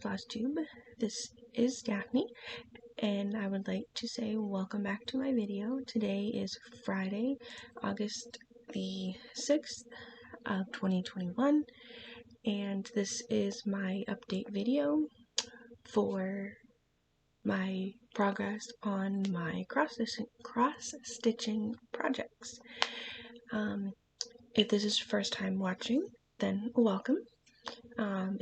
Flosstube. This is Daphne, and I would like to say welcome back to my video. Today is Friday, August the 6th of 2021, and this is my update video for my progress on my cross-stitching projects. If this is your first time watching, then welcome.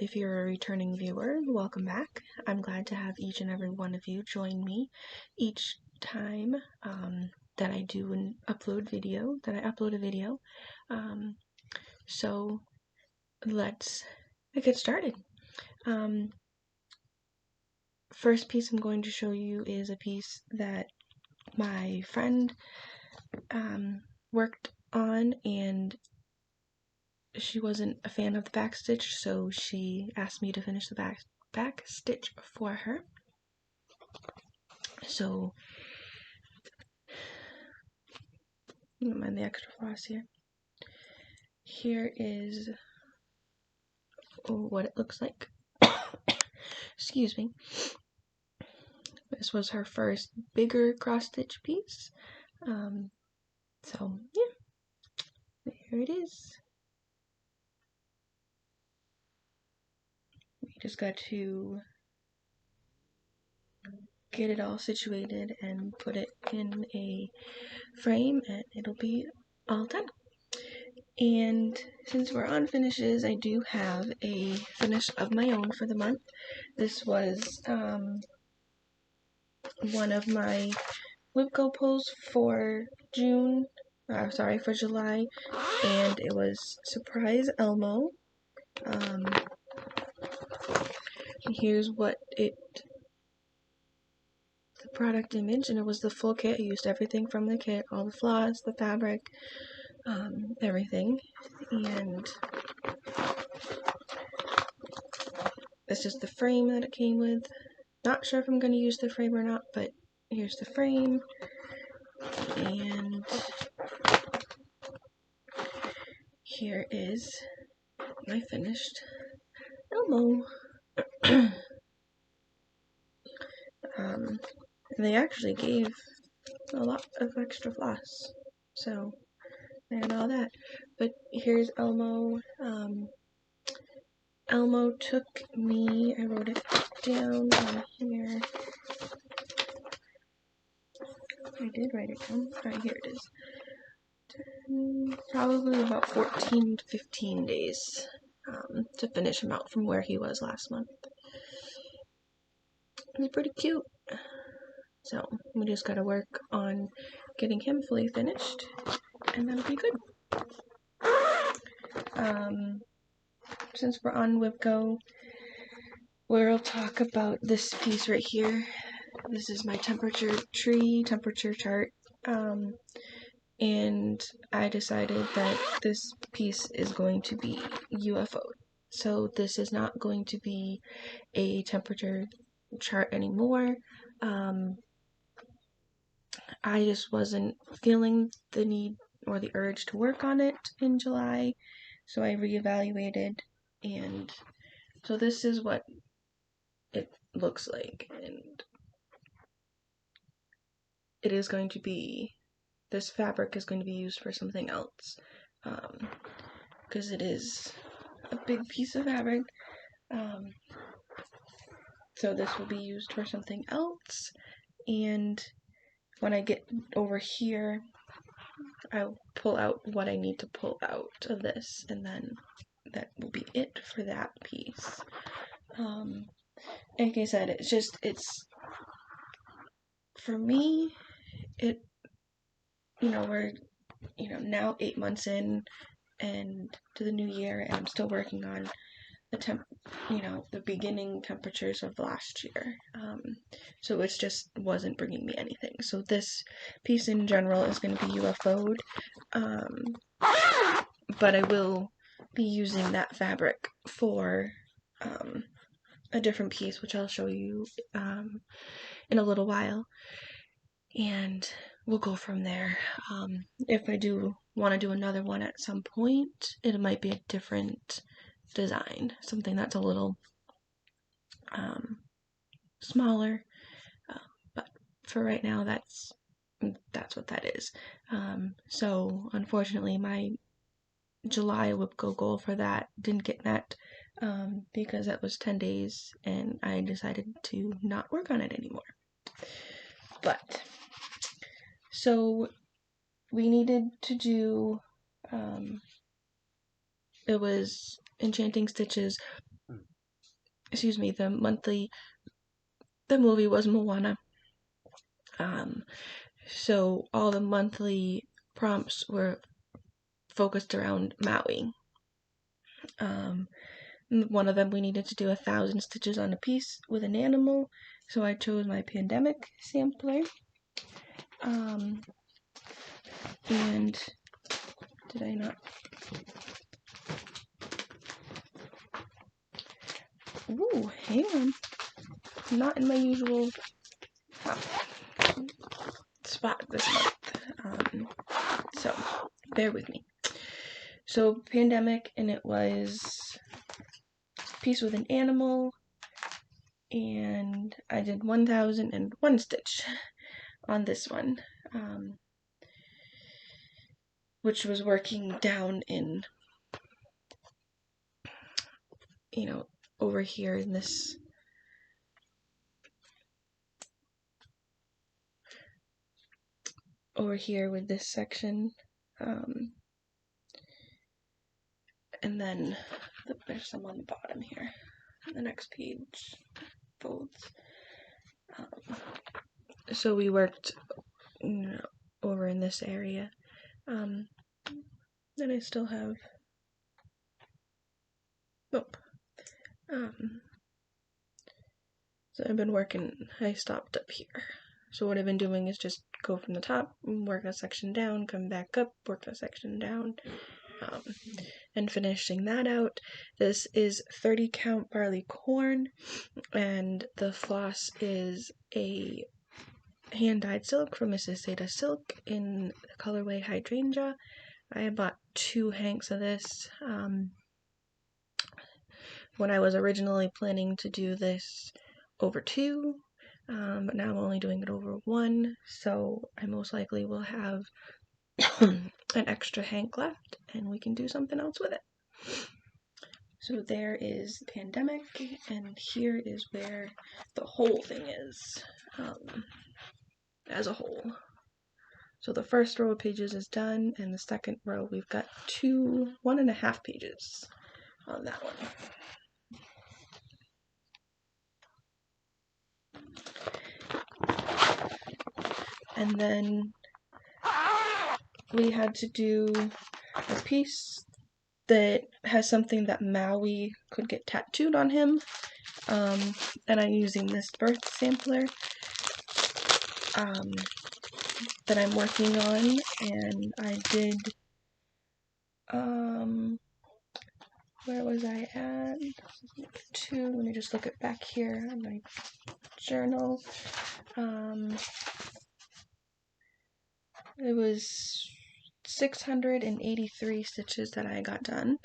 If you're a returning viewer, welcome back. I'm glad to have each and every one of you join me each time that I upload a video. So let's get started. First piece I'm going to show you is a piece that my friend worked on, and she wasn't a fan of the back stitch, so she asked me to finish the back stitch for her. So, don't mind the extra floss here. Here is what it looks like. Excuse me. This was her first bigger cross stitch piece. So yeah, here it is. We just got to get it all situated and put it in a frame, and it'll be all done. And since we're on finishes, I do have a finish of my own for the month. This was one of my Whipco pulls for for July, and it was Surprise Elmo. And here's what the product image, and it was the full kit. I used everything from the kit, all the floss, the fabric, everything. And this is the frame that it came with. Not sure if I'm going to use the frame or not, but here's the frame. And here is my finished Elmo. They actually gave a lot of extra floss, so and all that. But here's Elmo. Elmo took me, I wrote it down on here. I did write it down. Alright, here it is. Probably about 14 to 15 days to finish him out from where he was last month. He's pretty cute. So we just gotta work on getting him fully finished, and that'll be good. Since we're on Whipco, we'll talk about this piece right here. This is my temperature chart, and I decided that this piece is going to be UFO. So this is not going to be a temperature chart anymore. I just wasn't feeling the need or the urge to work on it in July, so I reevaluated, and so this is what it looks like. And it is going to be, this fabric is going to be used for something else, because it is a big piece of fabric. So this will be used for something else, and when I get over here, I'll pull out what I need to pull out of this, and then that will be it for that piece. Like I said, it's for me, we're now 8 months in and to the new year, and I'm still working on the beginning temperatures of last year. So it just wasn't bringing me anything. So this piece in general is going to be UFO'd, but I will be using that fabric for a different piece, which I'll show you in a little while, and we'll go from there. If I do want to do another one at some point, it might be a different design, something that's a little smaller, but for right now, that's what that is. So unfortunately, my July WIPCO goal for that didn't get met, because that was 10 days, and I decided to not work on it anymore. But, so, we needed to do, it was Enchanting Stitches, the movie was Moana. So all the monthly prompts were focused around Maui. One of them, we needed to do 1,000 stitches on a piece with an animal, so I chose my pandemic sampler. And did I not? Ooh, hang on. I'm not in my usual spot this month. So bear with me. So pandemic, and it was a piece with an animal, and I did 1,001 stitch on this one, which was working down in, over here in this with this section, and then there's some on the bottom here, the next page folds. So we worked over in this area. Then I still have, so I've been working, I stopped up here. So what I've been doing is just go from the top, work a section down, come back up, work a section down, and finishing that out. This is 30 count barley corn, and the floss is a hand-dyed silk from Mrs. Seda Silk in the colorway Hydrangea. I bought 2 hanks of this when I was originally planning to do this over 2, but now I'm only doing it over 1, so I most likely will have an extra hank left, and we can do something else with it. So there is pandemic, and here is where the whole thing is, as a whole. So the first row of pages is done, and the second row we've got 1.5 pages on that one. And then we had to do a piece that has something that Maui could get tattooed on him, and I'm using this birth sampler that I'm working on, and I did, where was I at? 2, let me just look it back here in my journal. It was 683 stitches that I got done,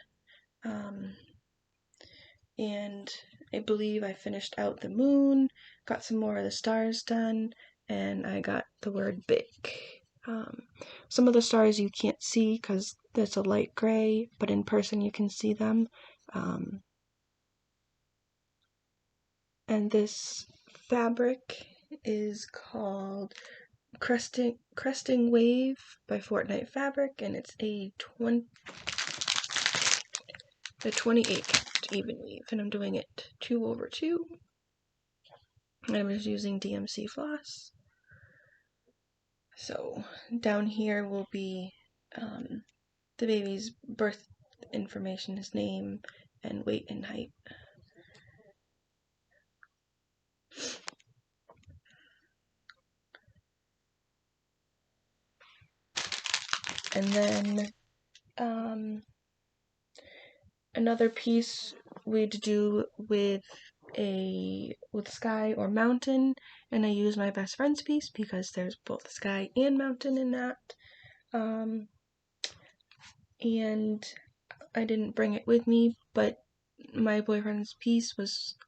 and I believe I finished out the moon, got some more of the stars done, and I got the word big. Some of the stars you can't see because there's a light gray, but in person you can see them. And this fabric is called Cresting Wave by Fortnite Fabric, and it's a 28 count even weave, and I'm doing it 2/2. And I'm just using DMC Floss. So down here will be the baby's birth information, his name, and weight and height. And then another piece we'd do with sky or mountain, and I use my best friend's piece because there's both sky and mountain in that. And I didn't bring it with me, but my boyfriend's piece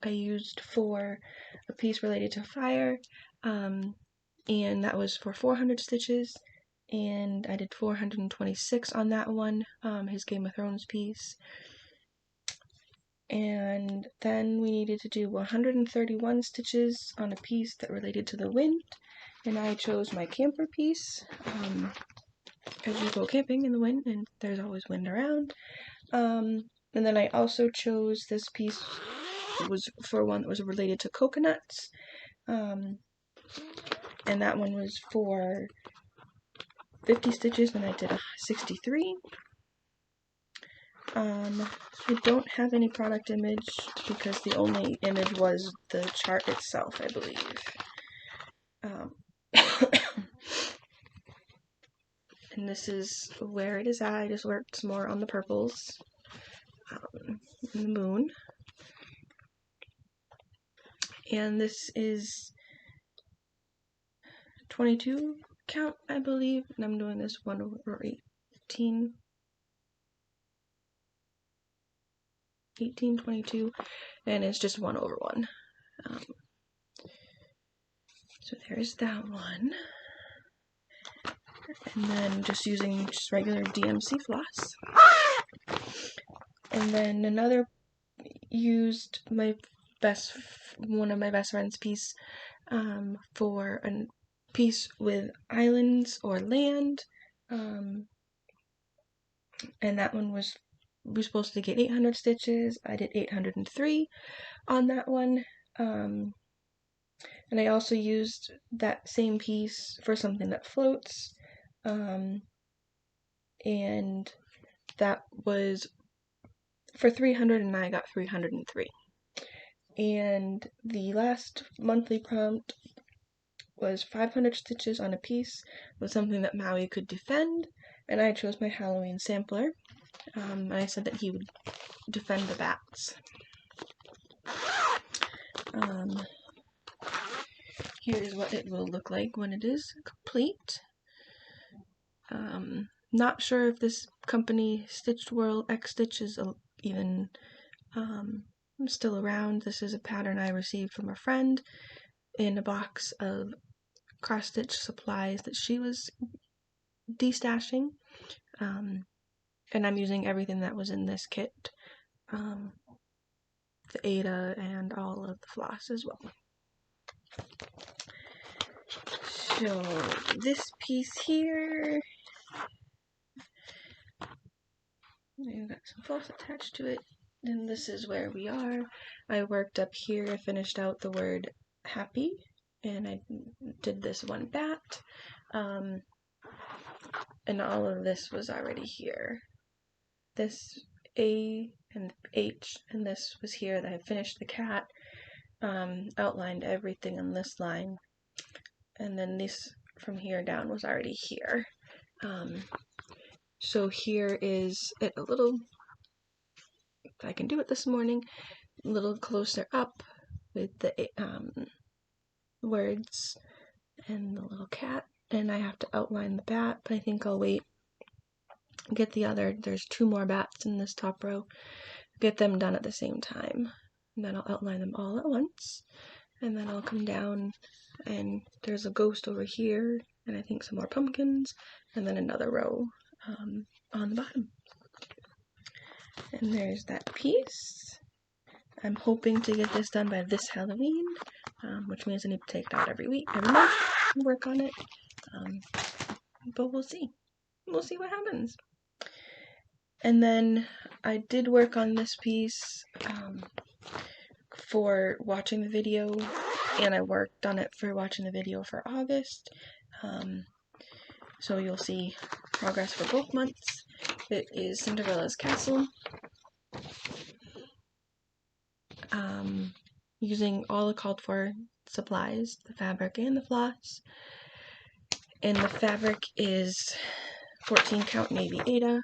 I used for a piece related to fire, and that was for 400 stitches, and I did 426 on that one, his Game of Thrones piece. And then we needed to do 131 stitches on a piece that related to the wind, and I chose my camper piece, as you go camping in the wind, and there's always wind around. And then I also chose this piece was for one that was related to coconuts, and that one was for 50 stitches, and I did 63. I don't have any product image because the only image was the chart itself, I believe. And this is where it is at. I just worked some more on the purples, and the moon. And this is 22 count, I believe, and I'm doing this 1 over 18, 22, and it's just 1 over 1. So there's that one. And then just using just regular DMC floss. And then another used one of my best friend's piece, for a piece with islands or land, and that one we were supposed to get 800 stitches. I did 803 on that one, and I also used that same piece for something that floats, and that was for 300, and I got 303. And the last monthly prompt was 500 stitches on a piece with something that Maui could defend, and I chose my Halloween sampler, and I said that he would defend the bats. Here's what it will look like when it is complete. Not sure if this company, Stitched World X Stitch, is even still around. This is a pattern I received from a friend in a box of cross-stitch supplies that she was destashing, and I'm using everything that was in this kit, the Ada and all of the floss as well. So this piece here, I've got some floss attached to it, and this is where we are. I worked up here, I finished out the word happy, and I did this one bat, and all of this was already here. This A and H, and this was here that I finished the cat, outlined everything on this line, and then this from here down was already here. So here is it a little, if I can do it this morning, a little closer up with the words and the little cat, and I have to outline the bat, but I think I'll wait, get the other, there's 2 more bats in this top row, get them done at the same time, and then I'll outline them all at once, and then I'll come down, and there's a ghost over here, and I think some more pumpkins, and then another row on the bottom. And there's that piece. I'm hoping to get this done by this Halloween, which means I need to take it out every month, and work on it, but we'll see. We'll see what happens. And then I did work on this piece for watching the video, and I worked on it for watching the video for August, so you'll see progress for both months. It is Cinderella's Castle, using all the called for supplies, the fabric and the floss, and the fabric is 14 count navy Ada,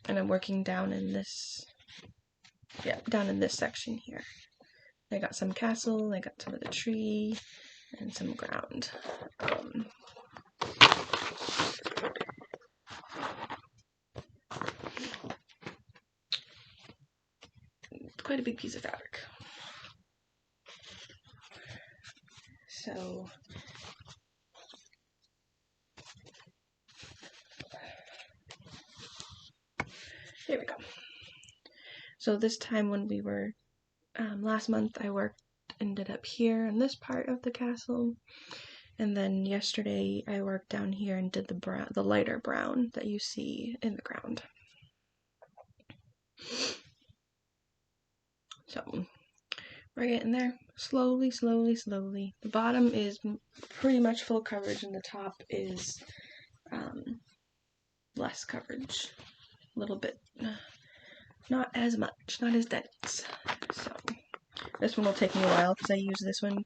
and I'm working down in this, down in this section here. I got some castle, I got some of the tree, and some ground. quite a big piece of fabric. So here we go. So this time when we were, last month I ended up here in this part of the castle. And then yesterday I worked down here and did the lighter brown that you see in the ground. So we're getting there. Slowly, slowly, slowly. The bottom is pretty much full coverage and the top is less coverage. A little bit. Not as much. Not as dense. So this one will take me a while because I use this one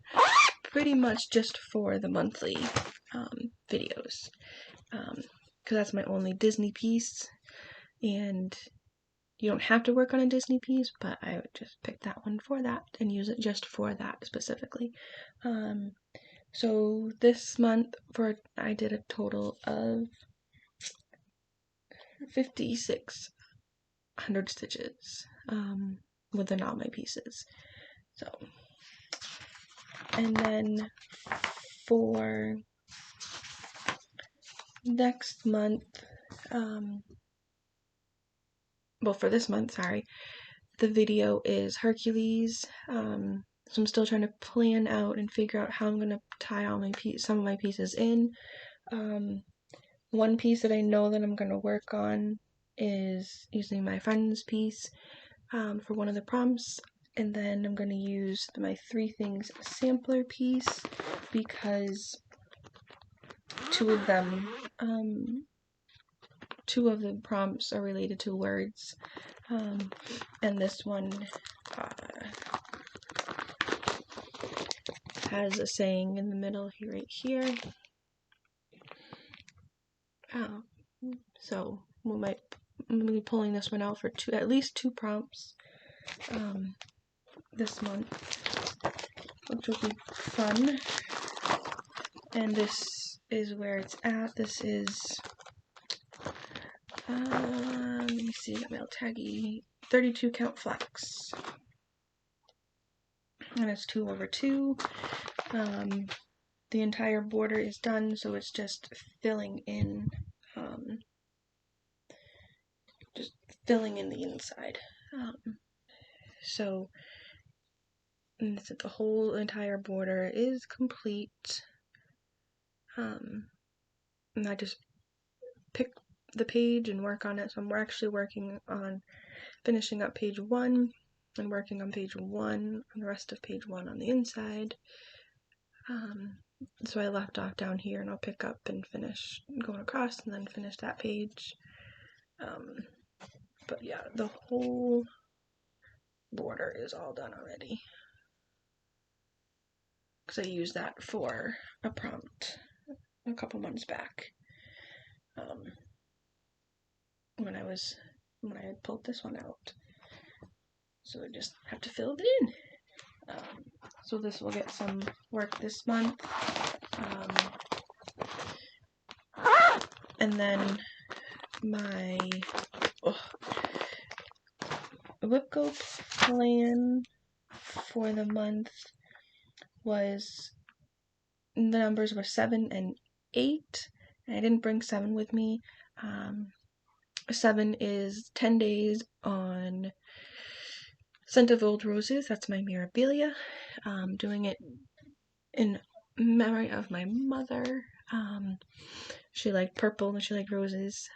pretty much just for the monthly videos, because that's my only Disney piece, and you don't have to work on a Disney piece, but I would just pick that one for that and use it just for that specifically. So this month I did a total of 5,600 stitches within all my pieces. So, and then for next month, for this month, sorry, the video is Hercules. So I'm still trying to plan out and figure out how I'm gonna tie all some of my pieces in. One piece that I know that I'm gonna work on is using my friend's piece for one of the prompts. And then I'm going to use my 3 things sampler piece because two of the prompts are related to words. And this one has a saying in the middle here, right here. So I'm going to be pulling this one out for at least 2 prompts this month, which will be fun. And this is where it's at. This is, let me see, got my little taggy, 32 count flax. And it's 2/2. The entire border is done, so it's just filling in, the inside. So the whole entire border is complete. And I just pick the page and work on it. So I'm actually working on finishing up page 1 and working on page 1 and the rest of page 1 on the inside. So I left off down here, and I'll pick up and finish going across and then finish that page. But yeah, the whole border is all done already, because I used that for a prompt a couple months back, when I had pulled this one out. So I just have to fill it in. So this will get some work this month. And then my Whipco plan for the month was, the numbers were 7 and 8, and I didn't bring 7 with me. 7 is 10 days on Scent of Old Roses. That's my Mirabilia. Doing it in memory of my mother. She liked purple and she liked roses.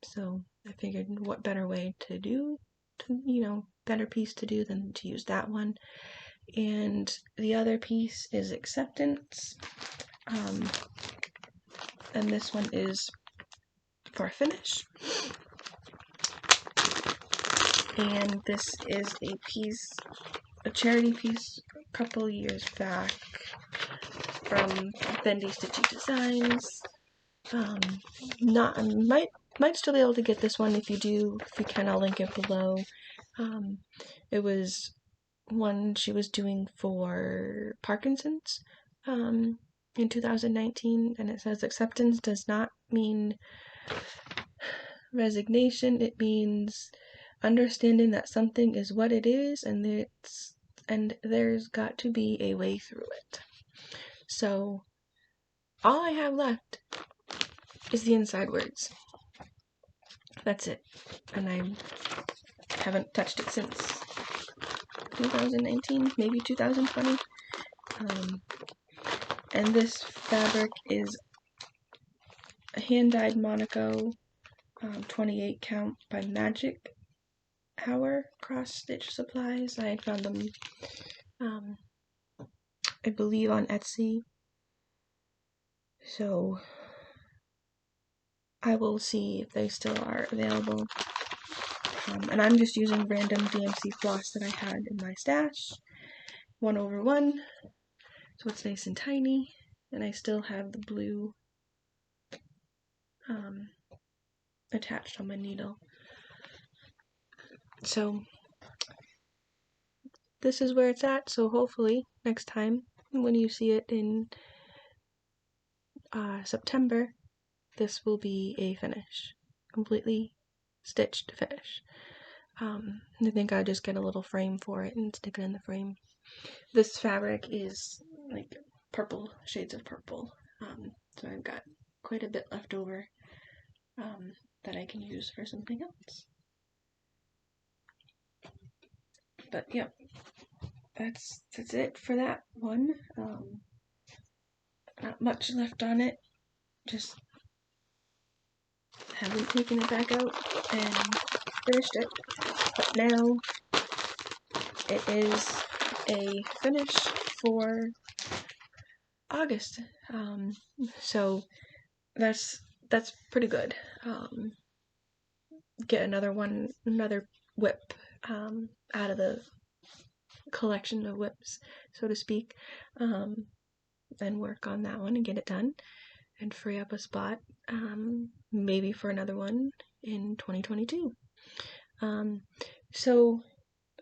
So I figured what better way to do, better piece to do than to use that one. And the other piece is Acceptance. And this one is for a finish. And this is a charity piece a couple years back from Bendy Stitchy Designs. Might still be able to get this one. If you can, I'll link it below. It was one she was doing for Parkinson's in 2019, and it says acceptance does not mean resignation. It means understanding that something is what it is, and there's got to be a way through it. So all I have left is the inside words. That's it. And I haven't touched it since 2019, maybe 2020. And this fabric is a hand-dyed Monaco 28 count by Magic Hour Cross Stitch Supplies. I had found them, I believe, on Etsy. So I will see if they still are available. And I'm just using random DMC Floss that I had in my stash. 1/1. So it's nice and tiny. And I still have the blue attached on my needle. So this is where it's at. So hopefully next time when you see it in September, this will be a finish. Completely stitched finish. I think I'll just get a little frame for it and stick it in the frame. This fabric is like purple, shades of purple. So I've got quite a bit left over that I can use for something else. But yeah, that's it for that one. Not much left on it. Just haven't taken it back out and finished it. But now it is a finish for August. So that's pretty good. Get another whip out of the collection of whips, so to speak, and work on that one and get it done and free up a spot, maybe for another one in 2022. So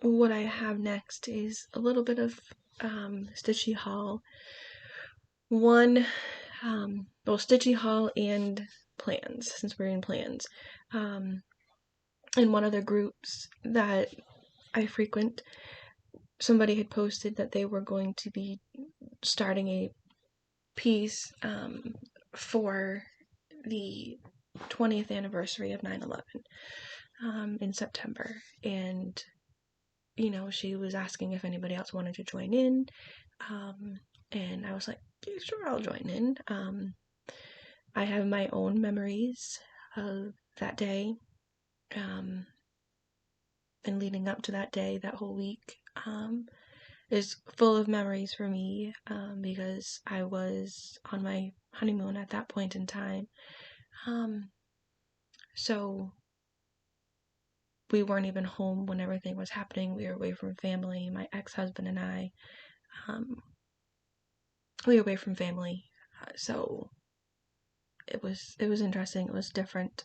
what I have next is a little bit of stitchy haul. One, stitchy haul and plans, since we're in plans. In one of the groups that I frequent, somebody had posted that they were going to be starting a piece for the 20th anniversary of 9/11 in September, and she was asking if anybody else wanted to join in, and I was like, yeah, sure, I'll join in. I have my own memories of that day, and leading up to that day, that whole week is full of memories for me, because I was on my honeymoon at that point in time. So we weren't even home when everything was happening. We were away from family. My ex-husband and I, we were away from family. So it was interesting. It was different.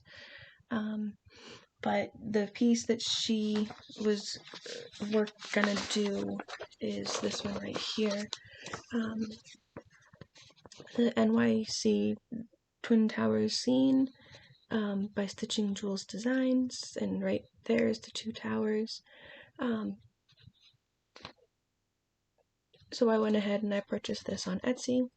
But the piece that she was gonna do is this one right here. The NYC Twin Towers scene, by Stitching Jewels Designs, and right there is the two towers. So I went ahead and I purchased this on Etsy.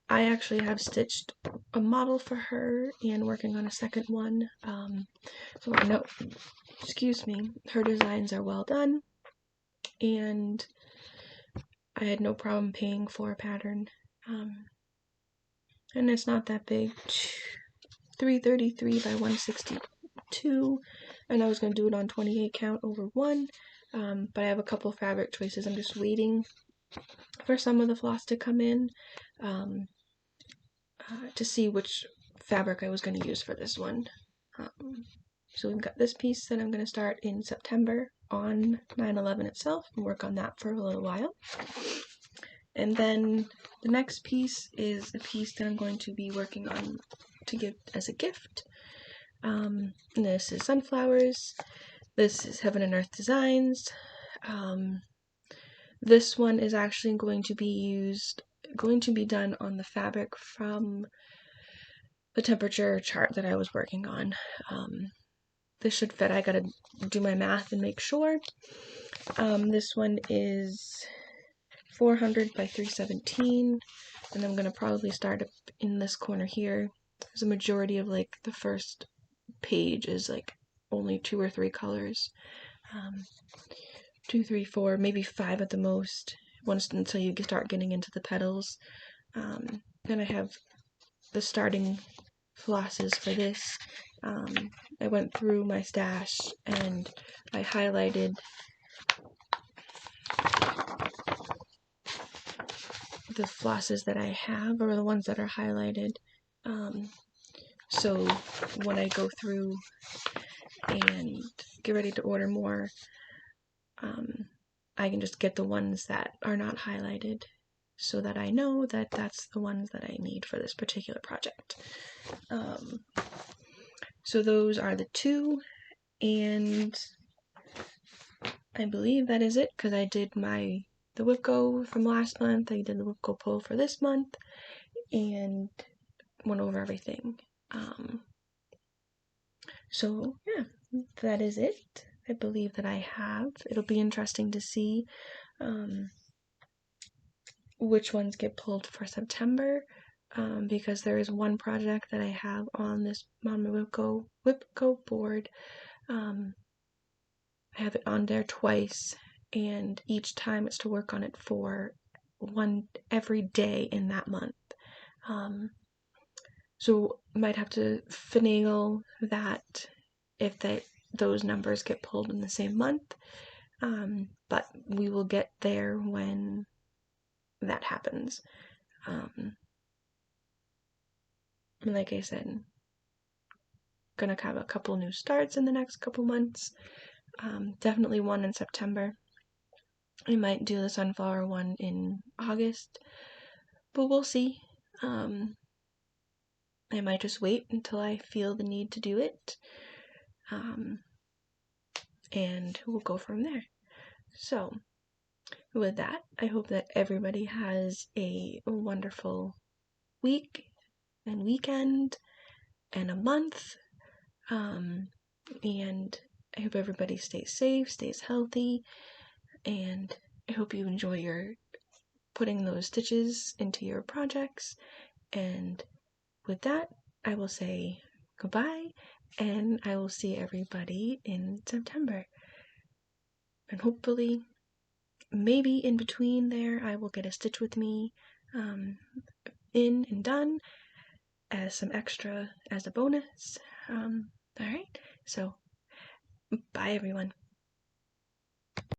I actually have stitched a model for her and working on a second one. So I know, her designs are well done, and I had no problem paying for a pattern. And it's not that big, 333 by 162, and I was going to do it on 28 count over 1, but I have a couple fabric choices. I'm just waiting for some of the floss to come in, to see which fabric I was going to use for this one. So we've got this piece that I'm going to start in September on 9/11 itself and work on that for a little while. And then the next piece is a piece that I'm going to be working on to give as a gift. This is Sunflowers. This is Heaven and Earth Designs. This one is actually going to be done on the fabric from the temperature chart that I was working on. this should fit. I gotta do my math and make sure. This one is 400 by 317, and I'm gonna probably start up in this corner here. There's a majority of like the first page is like only 2 or 3 colors. 2, 3, 4, maybe 5 at the most, once until you start getting into the petals. Then I have the starting flosses for this. I went through my stash and I highlighted the flosses that I have, or the ones that are highlighted. So when I go through and get ready to order more, I can just get the ones that are not highlighted so that I know that that's the ones that I need for this particular project. So those are the 2, and I believe that is it, because I did the Whipco from last month, I did the Whipco pull for this month, and went over everything. So yeah, that is it. I believe that I have. It'll be interesting to see which ones get pulled for September, because there is one project that I have on my Whipco board. I have it on there twice, and each time it's to work on it for every day in that month. So might have to finagle that if those numbers get pulled in the same month, but we will get there when that happens. Like I said, gonna have a couple new starts in the next couple months. Definitely one in September. I might do the sunflower one in August, but we'll see. I might just wait until I feel the need to do it, and we'll go from there. So, with that, I hope that everybody has a wonderful week and weekend and a month, and I hope everybody stays safe, stays healthy, and I hope you enjoy putting those stitches into your projects. And with that, I will say goodbye, and I will see everybody in September. And hopefully, maybe in between there, I will get a stitch with me in and done as some extra, as a bonus. Alright, so bye everyone.